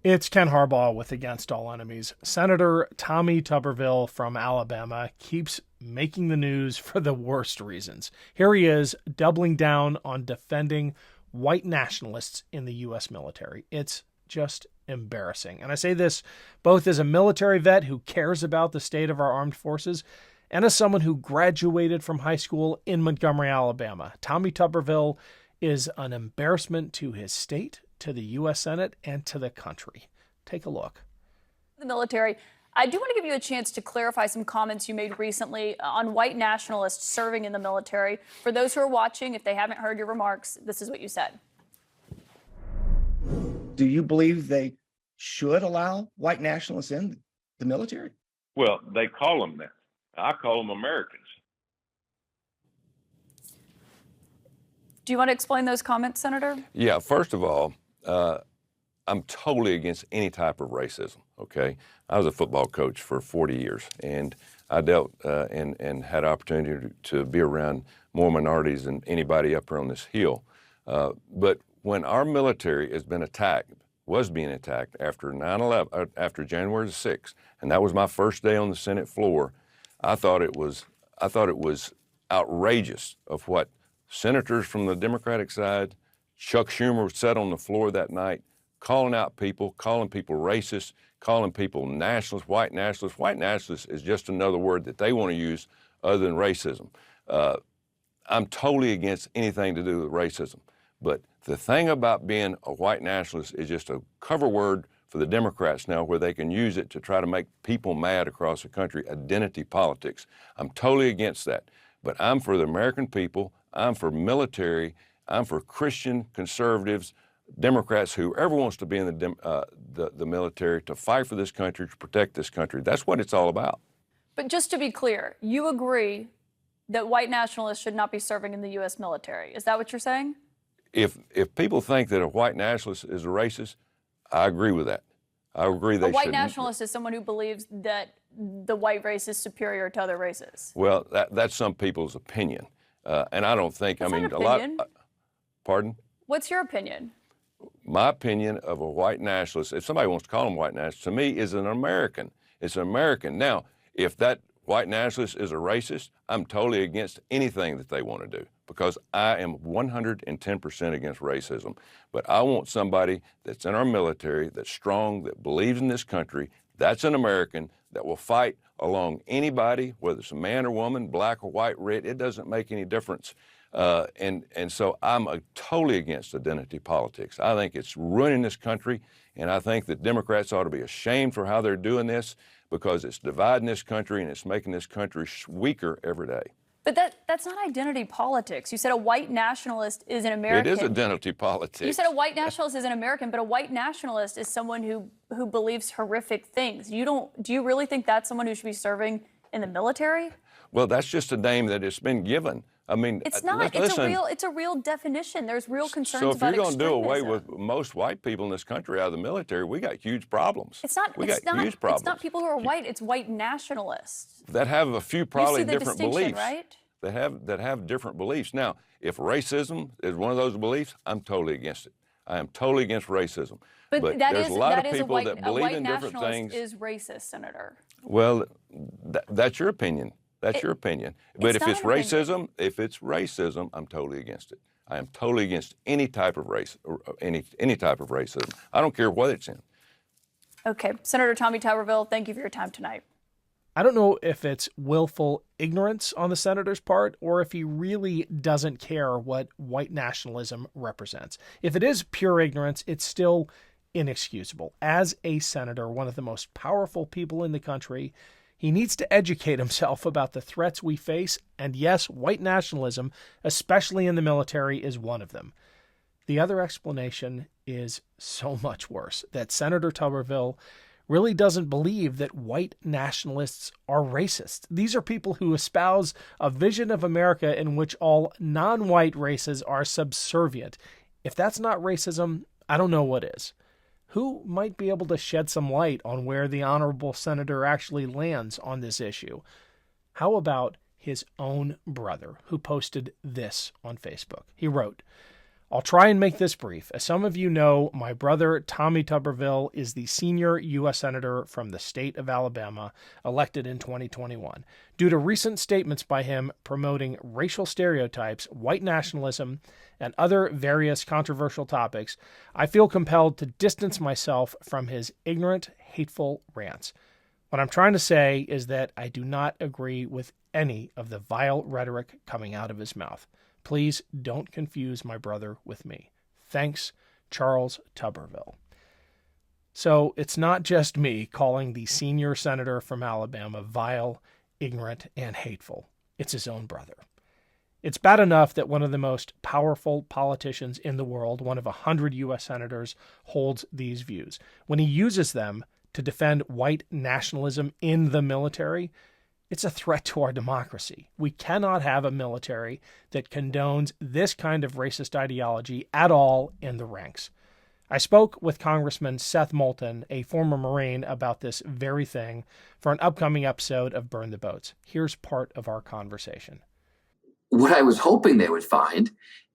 It's Ken Harbaugh with Against All Enemies. Senator Tommy Tuberville from Alabama keeps making the news for the worst reasons. Here he is, doubling down on defending white nationalists in the U.S. military. It's just embarrassing. And I say this both as a military vet who cares about the state of our armed forces and as someone who graduated from high school in Montgomery, Alabama. Tommy Tuberville is an embarrassment to his state, to the U.S. Senate, and to the country. Take a look. The military. I do want to give you a chance to clarify some comments you made recently on white nationalists serving in the military. For those who are watching, if they haven't heard your remarks, this is what you said. Do you believe they should allow white nationalists in the military? Well, they call them that. I call them Americans. Do you want to explain those comments, Senator? Yeah, first of all, I'm totally against any type of racism, okay? I was a football coach for 40 years, and I dealt and had opportunity to be around more minorities than anybody up here on this hill. But when our military has been attacked, was being attacked after 9/11, after January the 6th, and that was my first day on the Senate floor, I thought it was outrageous of what senators from the Democratic side, Chuck Schumer said on the floor that night, calling out people, calling people racist, calling people nationalists, white nationalists. White nationalists is just another word that they want to use other than racism. I'm totally against anything to do with racism. But the thing about being a white nationalist is just a cover word for the Democrats now, where they can use it to try to make people mad across the country, identity politics. I'm totally against that. But I'm for the American people. I'm for military. I'm for Christian conservatives, Democrats, whoever wants to be in the military to fight for this country, to protect this country. That's what it's all about. But just to be clear, you agree that white nationalists should not be serving in the U.S. military. Is that what you're saying? If people think that a white nationalist is a racist, I agree with that. I agree they should. A white nationalist is someone who believes that the white race is superior to other races. Well, that's some people's opinion. And I don't think, That's I mean, not a lot. opinion. Pardon? What's your opinion? My opinion of a white nationalist, if somebody wants to call him white nationalist, to me is an American. It's an American. Now, if that white nationalist is a racist, I'm totally against anything that they want to do, because I am 110% against racism. But I want somebody that's in our military, that's strong, that believes in this country, that's an American, that will fight along anybody, whether it's a man or woman, black or white, red, it doesn't make any difference. And so I'm totally against identity politics. I think it's ruining this country, and I think that Democrats ought to be ashamed for how they're doing this, because it's dividing this country and it's making this country weaker every day. But that's not identity politics. You said a white nationalist is an American. It is identity politics. You said a white nationalist is an American, but a white nationalist is someone who believes horrific things. Do you really think that's someone who should be serving in the military? Well, that's just a name that it's been given. I mean, it's not. It's a real definition. There's real concerns about extremism. So if you're going to do away with most white people in this country out of the military, we got huge problems. It's not. Huge problems. It's not people who are white. It's white nationalists that have a few probably different beliefs. Right? That have different beliefs. Now, if racism is one of those beliefs, I'm totally against it. I am totally against racism. But there's a lot of people that believe in different things. Is racist, Senator. Well, that's your opinion. That's your opinion. But if it's racism, I'm totally against it. I am totally against any type of race, or any type of racism. I don't care what it's in. Okay, Senator Tommy Tuberville, thank you for your time tonight. I don't know if it's willful ignorance on the senator's part or if he really doesn't care what white nationalism represents. If it is pure ignorance, it's still inexcusable. As a senator, one of the most powerful people in the country, he needs to educate himself about the threats we face, and yes, white nationalism, especially in the military, is one of them. The other explanation is so much worse, that Senator Tuberville really doesn't believe that white nationalists are racist. These are people who espouse a vision of America in which all non-white races are subservient. If that's not racism, I don't know what is. Who might be able to shed some light on where the honorable senator actually lands on this issue? How about his own brother, who posted this on Facebook? He wrote, I'll try and make this brief. As some of you know, my brother Tommy Tuberville is the senior U.S. Senator from the state of Alabama, elected in 2021. Due to recent statements by him promoting racial stereotypes, white nationalism, and other various controversial topics, I feel compelled to distance myself from his ignorant, hateful rants. What I'm trying to say is that I do not agree with any of the vile rhetoric coming out of his mouth. Please don't confuse my brother with me. Thanks, Charles Tuberville. So it's not just me calling the senior senator from Alabama vile, ignorant, and hateful. It's his own brother. It's bad enough that one of the most powerful politicians in the world, one of 100 U.S. senators, holds these views. When he uses them to defend white nationalism in the military, it's a threat to our democracy. We cannot have a military that condones this kind of racist ideology at all in the ranks. I spoke with Congressman Seth Moulton, a former Marine, about this very thing for an upcoming episode of Burn the Boats. Here's part of our conversation. What I was hoping they would find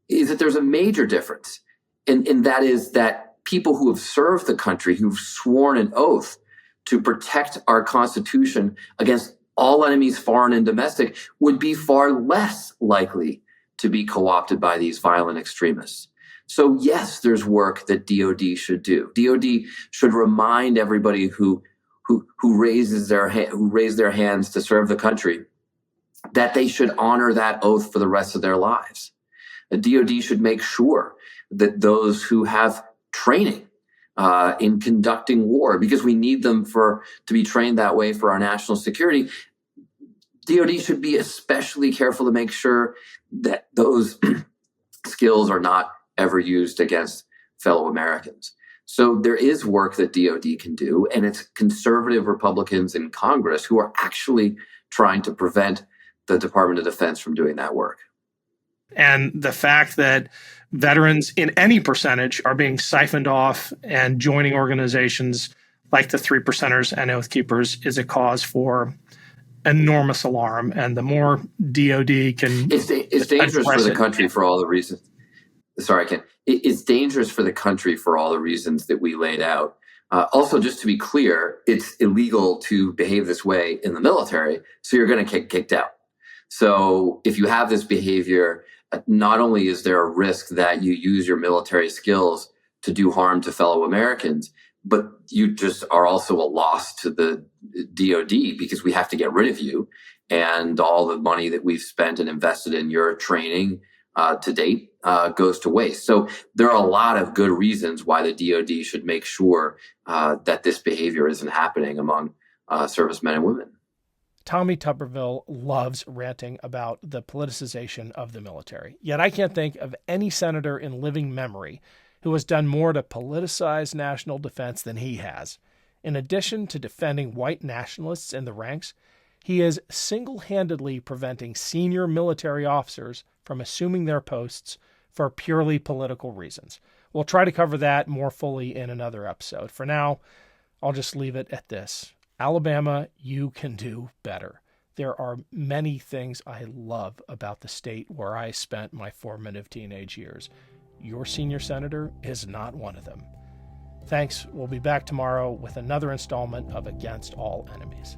is that there's a major difference, and that is that people who have served the country, who've sworn an oath to protect our Constitution against all enemies, foreign and domestic, would be far less likely to be co-opted by these violent extremists. So yes, there's work that DOD should do. DOD should remind everybody who raised their hands to serve the country that they should honor that oath for the rest of their lives. The DOD should make sure that those who have training in conducting war, because we need them to be trained that way for our national security. DOD should be especially careful to make sure that those skills are not ever used against fellow Americans. So there is work that DOD can do, and it's conservative Republicans in Congress who are actually trying to prevent the Department of Defense from doing that work. And the fact that veterans in any percentage are being siphoned off and joining organizations like the 3%ers and Oath Keepers is a cause for enormous alarm. And the more DOD can... It's dangerous for the country for all the reasons. Sorry, Ken. It's dangerous for the country for all the reasons that we laid out. Also, just to be clear, it's illegal to behave this way in the military, so you're going to get kicked out. So if you have this behavior, not only is there a risk that you use your military skills to do harm to fellow Americans, but you just are also a loss to the DOD because we have to get rid of you. And all the money that we've spent and invested in your training to date goes to waste. So there are a lot of good reasons why the DOD should make sure that this behavior isn't happening among servicemen and women. Tommy Tuberville loves ranting about the politicization of the military. Yet I can't think of any senator in living memory who has done more to politicize national defense than he has. In addition to defending white nationalists in the ranks, he is single-handedly preventing senior military officers from assuming their posts for purely political reasons. We'll try to cover that more fully in another episode. For now, I'll just leave it at this. Alabama, you can do better. There are many things I love about the state where I spent my formative teenage years. Your senior senator is not one of them. Thanks. We'll be back tomorrow with another installment of Against All Enemies.